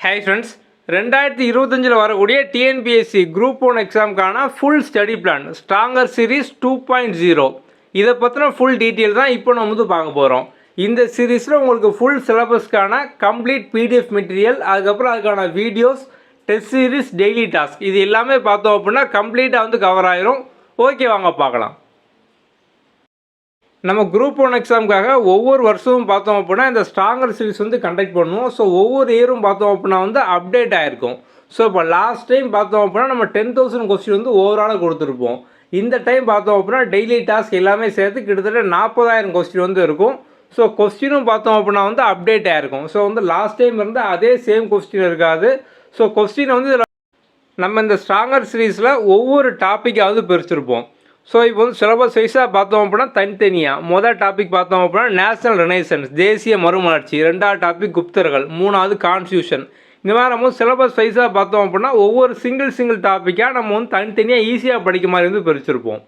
Hi friends, 2025 வரக்கூடிய TNPSC group 1 எக்ஸாமுக்கான full study plan stronger series 2.0 இதை பற்றின ஃபுல் டீட்டெயில் தான் இப்போ நம்ம வந்து பார்க்க போகிறோம். இந்த சீரீஸில் உங்களுக்கு ஃபுல் சிலபஸ்க்கான கம்ப்ளீட் பிடிஎஃப் மெட்டீரியல், அதுக்கப்புறம் அதுக்கான videos, test series, daily task இது எல்லாமே பார்த்தோம் அப்படின்னா கம்ப்ளீட்டாக வந்து கவர் ஆயிரும். ஓகே, வாங்க பார்க்கலாம். நம்ம குரூப் 1 எக்ஸாமுக்காக ஒவ்வொரு வருஷமும் பார்த்தோம் அப்படின்னா இந்த ஸ்ட்ராங்கர் சீரிஸ் வந்து கண்டக்ட் பண்ணுவோம். ஸோ ஒவ்வொரு இயரும் பார்த்தோம் அப்படின்னா வந்து அப்டேட் ஆகிருக்கும். ஸோ இப்போ லாஸ்ட் டைம் பார்த்தோம் அப்படின்னா நம்ம 10,000 கொஸ்டின் வந்து ஓவராலாக கொடுத்துருப்போம். இந்த டைம் பார்த்தோம் அப்படின்னா டெய்லி டாஸ்க் எல்லாமே சேர்த்து கிட்டத்தட்ட 40,000 கொஸ்டின் வந்து இருக்கும். ஸோ கொஸ்டினும் பார்த்தோம் அப்படின்னா வந்து அப்டேட் ஆகிருக்கும். ஸோ வந்து லாஸ்ட் டைம் இருந்து அதே சேம் கொஸ்டின் இருக்காது. ஸோ கொஸ்டினை வந்து நம்ம இந்த ஸ்ட்ராங்கர் சீரீஸில் ஒவ்வொரு டாப்பிக்காவது பிரிச்சிருப்போம். ஸோ இப்போ வந்து சிலபஸ் வைஸாக பார்த்தோம் அப்படின்னா தனித்தனியாக மொதல் டாபிக் பார்த்தோம் அப்படின்னா நேஷனல் ரெனைசன்ஸ் தேசிய மறுமலர்ச்சி, ரெண்டாவது டாபிக் குப்தர்கள், மூணாவது கான்ஸ்டியூஷன். இந்த மாதிரி நம்ம சிலபஸ் வைஸாக பார்த்தோம் அப்படின்னா ஒவ்வொரு சிங்கிள் டாப்பிக்காக நம்ம வந்து தனித்தனியாக ஈஸியாக படிக்க மாதிரி வந்து பிரிச்சிருப்போம்.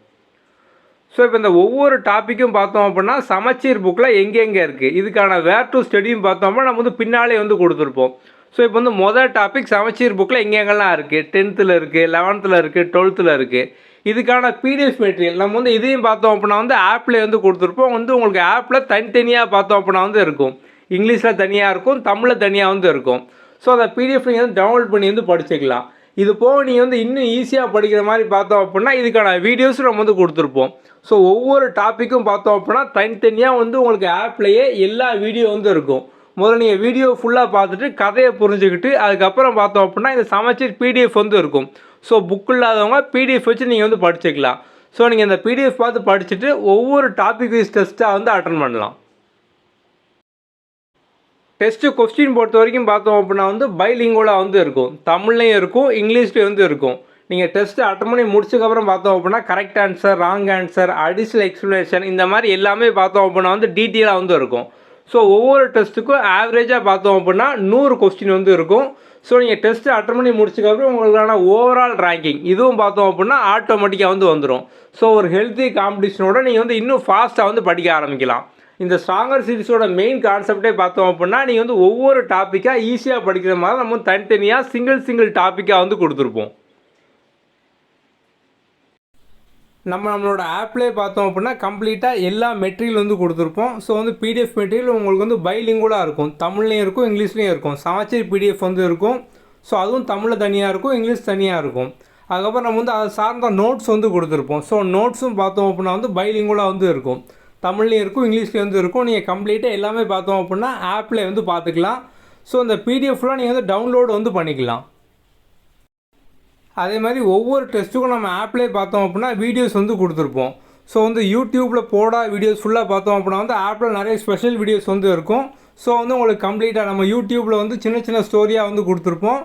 ஸோ இப்போ இந்த ஒவ்வொரு டாப்பிக்கும் பார்த்தோம் அப்படின்னா சமச்சீர் புக்கில் எங்கெங்கே இருக்குது, இதுக்கான வேர் டு ஸ்டடியும் பார்த்தோம்னா நம்ம வந்து பின்னாலே வந்து கொடுத்துருப்போம். ஸோ இப்போ வந்து மொதல் டாபிக் சமச்சீர் புக்கில் எங்கெங்கெல்லாம் இருக்குது, 10th இருக்குது, 11th இருக்குது, 12th இருக்குது. இதுக்கான பிடிஎஃப் மெட்டீரியல் நம்ம வந்து இதையும் பார்த்தோம் அப்படின்னா வந்து ஆப்பில் வந்து கொடுத்துருப்போம். வந்து உங்களுக்கு ஆப்பில் தனித்தனியாக பார்த்தோம் அப்படின்னா வந்து இருக்கும். இங்கிலீஷில் தனியாக இருக்கும், தமிழில் தனியாக வந்து இருக்கும். ஸோ அந்த பிடிஎஃப் நீங்கள் வந்து டவுன்லோட் பண்ணி வந்து படிச்சுக்கலாம். இது போக நீங்கள் வந்து இன்னும் ஈஸியாக படிக்கிற மாதிரி பார்த்தோம் அப்படின்னா இதுக்கான வீடியோஸும் நம்ம வந்து கொடுத்துருப்போம். ஸோ ஒவ்வொரு டாப்பிக்கும் பார்த்தோம் அப்படின்னா தனித்தனியாக வந்து உங்களுக்கு ஆப்லேயே எல்லா வீடியோ வந்து இருக்கும். முதல்ல நீங்கள் வீடியோ ஃபுல்லாக பார்த்துட்டு கதையை புரிஞ்சுக்கிட்டு அதுக்கப்புறம் பார்த்தோம் அப்படின்னா இந்த சமச்சீர் பிடிஎஃப் வந்து இருக்கும். ஸோ புக் இல்லாதவங்க பிடிஎஃப் வச்சு நீங்கள் வந்து படிச்சுக்கலாம். ஸோ நீங்கள் இந்த பிடிஎஃப் பார்த்து படிச்சுட்டு ஒவ்வொரு டாபிக் வைஸ் டெஸ்ட்டாக வந்து அட்டன் பண்ணலாம். டெஸ்ட்டு கொஸ்டின் பொறுத்த வரைக்கும் பார்த்தோம் அப்படின்னா வந்து பைலிங்குவலாக வந்து இருக்கும். தமிழ்லையும் இருக்கும், இங்கிலீஷ்லேயும் வந்து இருக்கும். நீங்கள் டெஸ்ட்டு அட்டன் பண்ணி முடிச்சதுக்கப்புறம் பார்த்தோம் அப்படின்னா correct answer, wrong answer, additional explanation இந்த மாதிரி எல்லாமே பார்த்தோம் அப்படின்னா வந்து டீட்டெயிலாக வந்து இருக்கும். ஸோ ஒவ்வொரு டெஸ்ட்டுக்கும் ஆவரேஜாக பார்த்தோம் அப்படின்னா 100 கொஸ்டின் வந்து இருக்கும். ஸோ நீங்கள் டெஸ்ட்டு அட்டன் பண்ணி முடிச்சதுக்கப்புறம் உங்களுக்கான ஓவரால் ரேங்கிங் இதுவும் பார்த்தோம் அப்படின்னா ஆட்டோமேட்டிக்காக வந்து வந்துடும். ஸோ ஒரு ஹெல்த்தி காம்படிஷனோட நீங்கள் வந்து இன்னும் ஃபாஸ்ட்டாக வந்து படிக்க ஆரம்பிக்கலாம். இந்த ஸ்ட்ராங்கர் சீரிஸோட மெயின் கான்செப்டே பார்த்தோம் அப்படின்னா நீங்கள் வந்து ஒவ்வொரு டாப்பிக்காக ஈஸியாக படிக்கிற மாதிரி நம்ம தனித்தனியாக சிங்கிள் டாப்பிக்காக வந்து கொடுத்துருப்போம். நம்மளோட ஆப்லேயே பார்த்தோம் அப்படின்னா கம்ப்ளீட்டாக எல்லா மெட்டீரியல் வந்து கொடுத்துருப்போம். ஸோ வந்து பிடிஎஃப் மெட்டீரியல் உங்களுக்கு வந்து பைலிங்குவலாக இருக்கும். தமிழ்லையும் இருக்கும், இங்கிலீஷ்லேயும் இருக்கும். சமச்சீர் பிடிஎஃப் வந்து இருக்கும். ஸோ அதுவும் தமிழில் தனியாக இருக்கும், இங்கிலீஷ் தனியாக இருக்கும். அதுக்கப்புறம் நம்ம வந்து அதை சார்ந்த நோட்ஸ் வந்து கொடுத்துருப்போம். ஸோ நோட்ஸும் பார்த்தோம் அப்படின்னா வந்து பைலிங்குவலாக வந்து இருக்கும். தமிழ்லையும் இருக்கும், இங்கிலீஷ்லேயும் வந்து இருக்கும். நீங்கள் கம்ப்ளீட்டாக எல்லாமே பார்த்தோம் அப்படின்னா ஆப்பில் வந்து பார்த்துக்கலாம். ஸோ இந்த பிடிஎஃப்லாம் நீங்கள் வந்து டவுன்லோடு வந்து பண்ணிக்கலாம். அதே மாதிரி ஒவ்வொரு டெஸ்ட்டுக்கும் நம்ம ஆப்லேயே பார்த்தோம் அப்படின்னா வீடியோஸ் வந்து கொடுத்துருப்போம். ஸோ வந்து யூடியூப்பில் வீடியோஸ் ஃபுல்லாக பார்த்தோம் அப்படின்னா வந்து ஆப்பில் நிறைய ஸ்பெஷல் வீடியோஸ் வந்து இருக்கும். ஸோ வந்து உங்களுக்கு கம்ப்ளீட்டாக நம்ம யூடியூப்பில் வந்து சின்ன ஸ்டோரியாக வந்து கொடுத்துருப்போம்.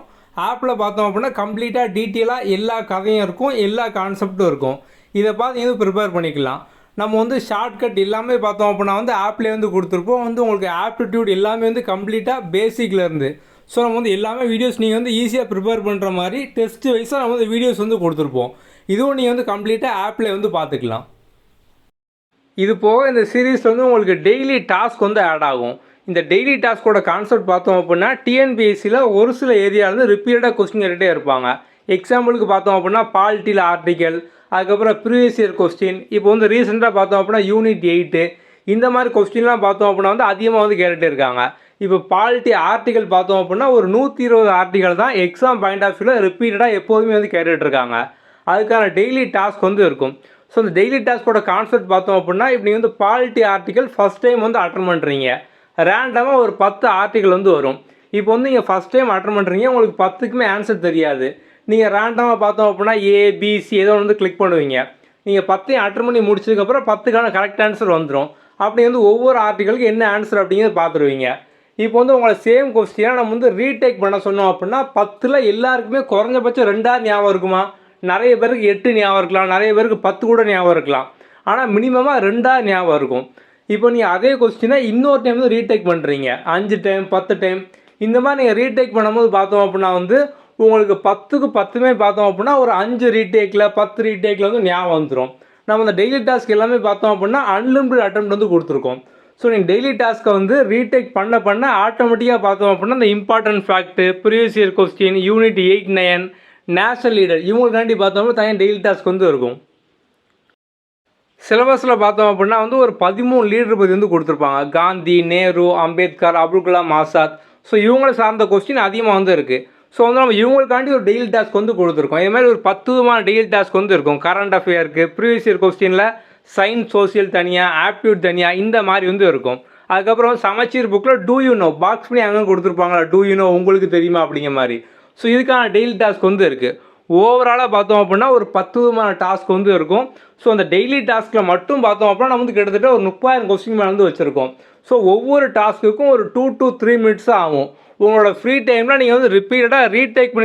ஆப்பில் பார்த்தோம் அப்படின்னா கம்ப்ளீட்டாக டீட்டெயிலாக எல்லா கதையும் இருக்கும், எல்லா கான்செப்டும் இருக்கும். இதை பார்த்து வந்து ப்ரிப்பேர் பண்ணிக்கலாம். நம்ம வந்து ஷார்ட்கட் எல்லாமே பார்த்தோம் அப்படின்னா வந்து ஆப்லேயே வந்து கொடுத்துருப்போம். வந்து உங்களுக்கு ஆப்டிடியூட் எல்லாமே வந்து கம்ப்ளீட்டாக பேசிக்லேருந்து. ஸோ நம்ம வந்து எல்லாமே வீடியோஸ் நீங்கள் வந்து ஈஸியாக ப்ரிப்பேர் பண்ணுற மாதிரி டெஸ்ட் வைஸாக நம்ம வந்து வீடியோஸ் வந்து கொடுத்துருப்போம். இதுவும் நீங்கள் வந்து கம்ப்ளீட்டாக ஆப்பில் வந்து பார்த்துக்கலாம். இது போக இந்த சீரீஸில் வந்து உங்களுக்கு டெய்லி டாஸ்க் வந்து ஆட் ஆகும். இந்த டெய்லி டாஸ்கோட கான்செப்ட் பார்த்தோம் அப்படின்னா டிஎன்பிஎஸ்சியில் ஒரு சில ஏரியாவிலேருந்து ரிப்பீட்டடாக கொஸ்டின் கேட்டுகிட்டே இருப்பாங்க. எக்ஸாம்பிளுக்கு பார்த்தோம் அப்படின்னா பாலிட்டியில் ஆர்டிக்கல், அதுக்கப்புறம் ப்ரீவியஸ் இயர் கொஸ்டின், இப்போ வந்து ரீசெண்டாக பார்த்தோம் அப்படின்னா யூனிட் 8 இந்த மாதிரி கொஸ்டின்லாம் பார்த்தோம் அப்படின்னா வந்து அதிகமாக வந்து கேட்டுகிட்டே இருக்காங்க. இப்போ பாலிட்டி ஆர்டிகல் பார்த்தோம் அப்படின்னா ஒரு 120 ஆர்டிகல் தான் எக்ஸாம் பாயிண்ட் ஆஃப் வியூவில் ரிப்பீட்டடாக எப்போதுமே வந்து கேட்டுட்ருக்காங்க. அதுக்கான டெய்லி டாஸ்க் வந்து இருக்கும். ஸோ அந்த டெய்லி டாஸ்கோட கான்செப்ட் பார்த்தோம் அப்படின்னா இப்போ நீங்கள் வந்து பாலிட்டி ஆர்டிகல் ஃபஸ்ட் டைம் வந்து அட்டன் பண்ணுறீங்க. ரேண்டமாக ஒரு 10 ஆர்டிகல் வந்து வரும். இப்போ வந்து நீங்கள் ஃபஸ்ட் டைம் அட்டன் பண்ணுறீங்க, உங்களுக்கு 10க்குமே ஆன்சர் தெரியாது. நீங்கள் ரேண்டமாக பார்த்தோம் அப்படின்னா ஏபிசி ஏதோ வந்து கிளிக் பண்ணுவீங்க. நீங்கள் 10ஐயும் அட்டன் பண்ணி முடிச்சதுக்கப்புறம் 10க்கான கரெக்ட் ஆன்சர் வந்துடும். அப்படி வந்து ஒவ்வொரு ஆர்டிகளுக்கு என்ன ஆன்சர் அப்படிங்கிறது பார்த்துருவீங்க. இப்போ வந்து உங்களை சேம் கொஸ்டினாக நம்ம வந்து ரீடேக் பண்ண சொன்னோம் அப்படின்னா 10ல் எல்லாருக்குமே குறைஞ்சபட்சம் 2 ஞாபகம் இருக்குமா? நிறைய பேருக்கு 8 ஞாபகம் இருக்கலாம், நிறைய பேருக்கு 10 கூட ஞாபகம் இருக்கலாம். ஆனால் மினிமமாக 2 ஞாபகம் இருக்கும். இப்போ நீங்கள் அதே கொஸ்டினை இன்னொரு டைம் வந்து ரீடேக் பண்ணுறீங்க, 5 டைம் 10 டைம் இந்த மாதிரி நீங்கள் ரீடேக் பண்ணும்போது பார்த்தோம் அப்படின்னா வந்து உங்களுக்கு 10க்கு 10மே பார்த்தோம் அப்படின்னா ஒரு 5 ரீடேக்கில் 10 ரீடேக்கில் வந்து ஞாபகம் வந்துடும். நம்ம அந்த டெய்லி டாஸ்க் எல்லாமே பார்த்தோம் அப்படின்னா அன்லிமிட்டட் அட்டெம்ப்ட் வந்து கொடுத்துருக்கோம். ஸோ நீங்கள் டெய்லி டாஸ்க்கை வந்து ரீடேக் பண்ண ஆட்டோமேட்டிக்காக பார்த்தோம் அப்படின்னா இந்த important fact, previous year question, unit 8, 9, national leader இவங்களுக்காண்டி பார்த்தோம்னா தனியாக டெய்லி டாஸ்க் வந்து இருக்கும். சிலபஸில் பார்த்தோம் அப்படின்னா வந்து ஒரு 13 லீடர் பற்றி வந்து கொடுத்துருப்பாங்க. காந்தி, நேரு, அம்பேத்கர், அப்துல் கலாம் ஆசாத். ஸோ இவங்களை சார்ந்த கொஸ்டின் அதிகமாக வந்து இருக்குது. ஸோ வந்து நம்ம இவங்களுக்காண்டி ஒரு டெய்லி டாஸ்க் வந்து கொடுத்துருக்கோம். இதுமாதிரி ஒரு 10 விதமான டெய்லி டாஸ்க் வந்து இருக்கும். கரண்ட் அஃபேருக்கு, ப்ரீவியஸ் இயர் கொஸ்டினில் சயின்ஸ், சோசியல் தனியாக, ஆப்டியூட் தனியாக, இந்த மாதிரி வந்து இருக்கும். அதுக்கப்புறம் சமச்சீர் புக்கில் டூ யூ நோ பாக்ஸ் பண்ணி அங்கே கொடுத்துருப்பாங்களா, டூ யூ நோ உங்களுக்கு தெரியுமா அப்படிங்கிற மாதிரி. ஸோ இதுக்கான டெய்லி டாஸ்க் வந்து இருக்குது. ஓவராலாக பார்த்தோம் அப்படின்னா ஒரு 10 விதமான டாஸ்க் வந்து இருக்கும். ஸோ அந்த டெய்லி டாஸ்கில் மட்டும் பார்த்தோம் அப்படின்னா நம்ம வந்து கிட்டத்தட்ட ஒரு 30,000 கொஸ்டின் மேலே வந்து வச்சுருக்கோம். ஸோ ஒவ்வொரு டாஸ்க்குக்கும் ஒரு 2 to 3 minutes ஆகும். உங்களோட ஃப்ரீ டைமில் நீங்கள் வந்து ரிப்பீட்டடாக ரீடேக்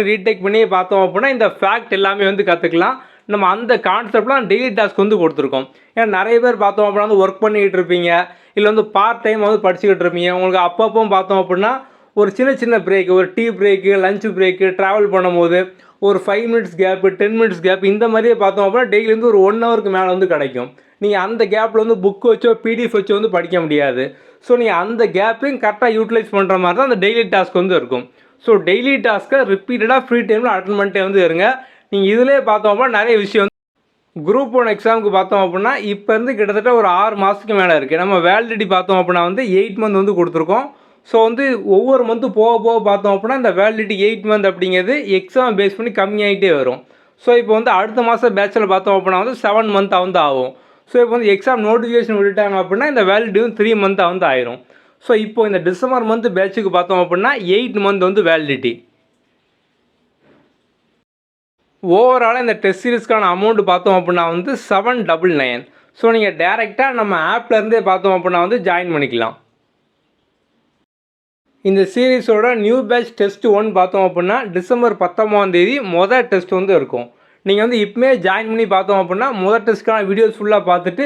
பண்ணி பார்த்தோம் அப்படின்னா இந்த ஃபேக்ட் எல்லாமே வந்து கற்றுக்கலாம். நம்ம அந்த கான்செப்ட்லாம் டெய்லி டாஸ்க் வந்து கொடுத்துருக்கோம். ஏன்னா நிறைய பேர் பார்த்தோம் அப்படின்னா வந்து ஒர்க் பண்ணிக்கிட்டு இருப்பீங்க, இல்லை வந்து பார்ட் டைம் வந்து படிச்சுக்கிட்டு இருப்பீங்க. உங்களுக்கு அப்பப்போ பார்த்தோம் அப்படின்னா ஒரு சின்ன பிரேக்கு, ஒரு tea break, lunch brake, travel பண்ணும்போது ஒரு 5 minutes கேப்பு, 10 minutes கேப், இந்த மாதிரியே பார்த்தோம் அப்படின்னா டெய்லி வந்து ஒரு 1 ஹவருக்கு மேலே வந்து கிடைக்கும். நீங்கள் அந்த கேப்பில் வந்து புக் வச்சோ பிடிஎஃப் வச்சோ வந்து படிக்க முடியாது. ஸோ நீங்கள் அந்த கேப்பையும் கரெக்டாக யூட்டிலைஸ் பண்ணுற மாதிரி தான் அந்த டெய்லி டாஸ்க் வந்து இருக்கும். ஸோ டெய்லி டாஸ்க்கை ரிப்பீட்டடாக ஃப்ரீ டைமில் அட்டன் பண்ணிட்டே வந்து இருங்க. நீங்கள் இதிலே பார்த்தோம் அப்படின்னா நிறைய விஷயம் வந்து குரூப் 1 எக்ஸாமுக்கு பார்த்தோம் அப்படின்னா இப்போ இருந்து கிட்டத்தட்ட ஒரு 6 மாதத்துக்கு மேலே இருக்குது. நம்ம வேலிடிட்டி பார்த்தோம் அப்படின்னா வந்து 8 month வந்து கொடுத்துருக்கோம். ஸோ வந்து ஒவ்வொரு மந்த்து போக பார்த்தோம் அப்படின்னா இந்த வேலிடிட்டி 8 month அப்படிங்கிறது எக்ஸாம் பேஸ் பண்ணி கம்மியாகிட்டே வரும். ஸோ இப்போ வந்து அடுத்த மாதம் பேட்சில் பார்த்தோம் அப்படின்னா வந்து 7 month வந்து ஆகும். ஸோ இப்போ வந்து எக்ஸாம் நோட்டிஃபிகேஷன் விட்டுட்டாங்க அப்படின்னா இந்த வேலிடிட்டி வந்து 3 month வந்து ஆயிரும். ஸோ இப்போ இந்த டிசம்பர் மந்த் பேட்சுக்கு பார்த்தோம் அப்படின்னா 8 month வந்து வேலிடிட்டி. ஓவராலாக இந்த டெஸ்ட் சீரிஸ்க்கான அமௌண்ட் பார்த்தோம் அப்படின்னா வந்து 799. ஸோ நீங்கள் டேரெக்டாக நம்ம ஆப்லேருந்தே பார்த்தோம் அப்படின்னா வந்து ஜாயின் பண்ணிக்கலாம். இந்த சீரீஸோட நியூ பேட்ச் டெஸ்ட் 1 பார்த்தோம் அப்படின்னா டிசம்பர் 19 மொதல் டெஸ்ட் வந்து இருக்கும். நீங்கள் வந்து இப்போமே ஜாயின் பண்ணி பார்த்தோம் அப்படின்னா முதல் டெஸ்ட்டுக்கான வீடியோஸ் ஃபுல்லாக பார்த்துட்டு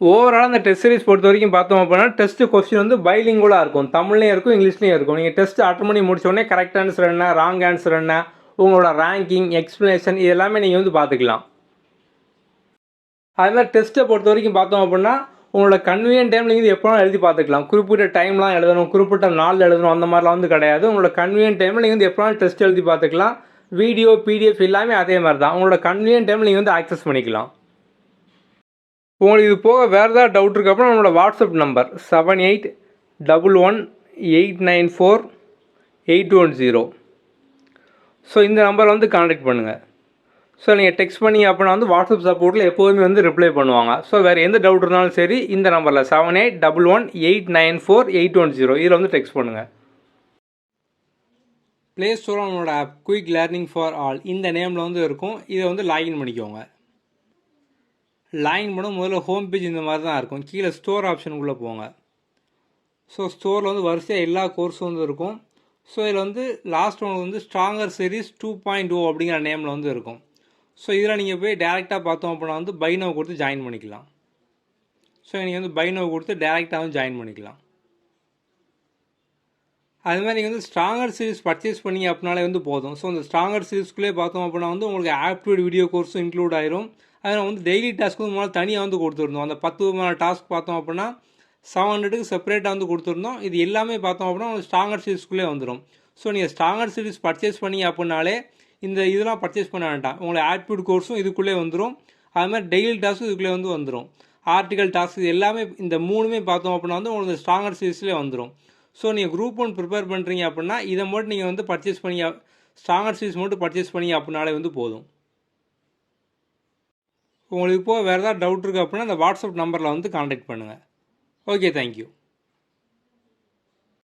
ஓவராலாக இந்த டெஸ்ட் சீரிஸ் பொறுத்த வரைக்கும் பார்த்தோம் அப்படின்னா டெஸ்ட் கொஸ்டின் வந்து பைலிங்குலாக இருக்கும். தமிழ்லேயும் இருக்கும், இங்கிலீஷ்லேயும் இருக்கும். நீங்கள் டெஸ்ட் அட்டன் பண்ணி முடிச்சோடனே கரெக்ட் ஆன்சர் என்ன, ராங் ஆன்சர் என்ன, உங்களோட ரேங்கிங், எக்ஸ்ப்ளனேஷன் இது எல்லாமே நீங்கள் வந்து பார்த்துக்கலாம். அது மாதிரி டெஸ்ட்டை பொறுத்த வரைக்கும் பார்த்தோம் அப்படின்னா உங்களோட கன்வீனியன்ட் டைமில் நீங்கள் எப்போ எழுதி பார்த்துக்கலாம். குறிப்பிட்ட டைம்லாம் எழுதணும், குறிப்பிட்ட நாள் எழுதணும், அந்த மாதிரிலாம் வந்து கிடையாது. உங்களோட கன்வீனியன்ட் டைமில் நீங்கள் வந்து எப்போ டெஸ்ட் எழுதி பார்த்துக்கலாம். வீடியோ, பிடிஎஃப் எல்லாமே அதே மாதிரி தான். உங்களோட கன்வீனியன்ட் டைமில் நீங்கள் வந்து ஆக்சஸ் பண்ணிக்கலாம். உங்களுக்கு இது போக வேறு ஏதாவது டவுட் இருக்குது அப்படின்னா நம்மளோட வாட்ஸ்அப் நம்பர் 7811894810. ஸோ இந்த நம்பரை வந்து கான்டாக்ட் பண்ணுங்கள். ஸோ நீங்கள் டெக்ஸ்ட் பண்ணி அப்படின்னா வந்து வாட்ஸ்அப் சப்போர்ட்டில் எப்போதுமே வந்து ரிப்ளை பண்ணுவாங்க. ஸோ வேறு எந்த டவுட் இருந்தாலும் சரி இந்த நம்பரில் 7811894810 இதில் வந்து டெக்ஸ்ட் பண்ணுங்கள். ப்ளே ஸ்டோரில் நம்மளோட app quick learning for all இந்த நேமில் வந்து இருக்கும். இதை வந்து லாகின் பண்ணிக்கோங்க. லாகின் பண்ண முதல்ல ஹோம் பேஜ் இந்த மாதிரி தான் இருக்கும். கீழே ஸ்டோர் ஆப்ஷனுக்குள்ளே போங்க. ஸோ ஸ்டோரில் வந்து வரிசையாக எல்லா கோர்ஸும் வந்து இருக்கும். ஸோ இதில் வந்து லாஸ்ட் ஒன்று வந்து ஸ்ட்ராங்கர் சீரிஸ் 2.0 அப்படிங்கிற நேமில் வந்து இருக்கும். ஸோ இதில் நீங்கள் போய் டேரெக்டாக பார்த்தோம் அப்படின்னா வந்து பை நவ் கொடுத்து ஜாயின் பண்ணிக்கலாம். ஸோ நீங்கள் வந்து பை நவ் கொடுத்து டேரெக்டாக வந்து ஜாயின் பண்ணிக்கலாம். அது மாதிரி நீங்கள் வந்து ஸ்ட்ராங்கர் சீரிஸ் பர்ச்சேஸ் பண்ணி அப்படின்னாலே வந்து போதும். ஸோ அந்த ஸ்ட்ராங்கர் சீரிஸ்க்குள்ளே பார்த்தோம் அப்படின்னா வந்து உங்களுக்கு ஆப்டிடியூட் வீடியோ கோர்ஸும் இன்க்ளூட் ஆயிரும். அதில் வந்து டெய்லி டாஸ்க்கு வந்து முதல்ல தனியாக வந்து கொடுத்துருந்தோம். அந்த 10 விதமான டாஸ்க் பார்த்தோம் அப்படின்னா 700க்கு செப்பரேட்டாக வந்து கொடுத்துருந்தோம். இது எல்லாமே பார்த்தோம் அப்படின்னா உங்களுக்கு ஸ்ட்ராங்கர் சீரிஸ்க்குள்ளே வந்துடும். ஸோ நீங்கள் ஸ்ட்ராங்கர் சீரிஸ் பர்ச்சேஸ் பண்ணி அப்படின்னாலே இந்த இதெல்லாம் பர்ச்சேஸ் பண்ண வேண்டாம். உங்களுக்கு ஆப்டிடியூட் கோர்ஸும் இதுக்குள்ளே வந்துடும். அது மாதிரி டெய்லி டாஸ்க்கும் இதுக்குள்ளே வந்து வந்துடும். ஆர்டிகல் டாஸ்க் இது எல்லாமே இந்த 3மே பார்த்தோம் அப்படின்னா வந்து உங்களுக்கு ஸ்ட்ராங்கர் சீரிஸ்லேயே வந்துடும். ஸோ நீங்கள் குரூப் 1 ப்ரிப்பேர் பண்ணுறீங்க அப்படின்னா இதை மட்டும் நீங்கள் வந்து பர்ச்சேஸ் பண்ணி ஸ்ட்ராங்கர் சீரிஸ் மட்டும் பர்ச்சேஸ் பண்ணி அப்படின்னாலே வந்து போதும். உங்களுக்கு இப்போது வேறு ஏதாவது டவுட் இருக்குது அப்படின்னா அந்த வாட்ஸ்அப் நம்பரில் வந்து கான்டாக்ட் பண்ணுங்கள். Okay, thank you.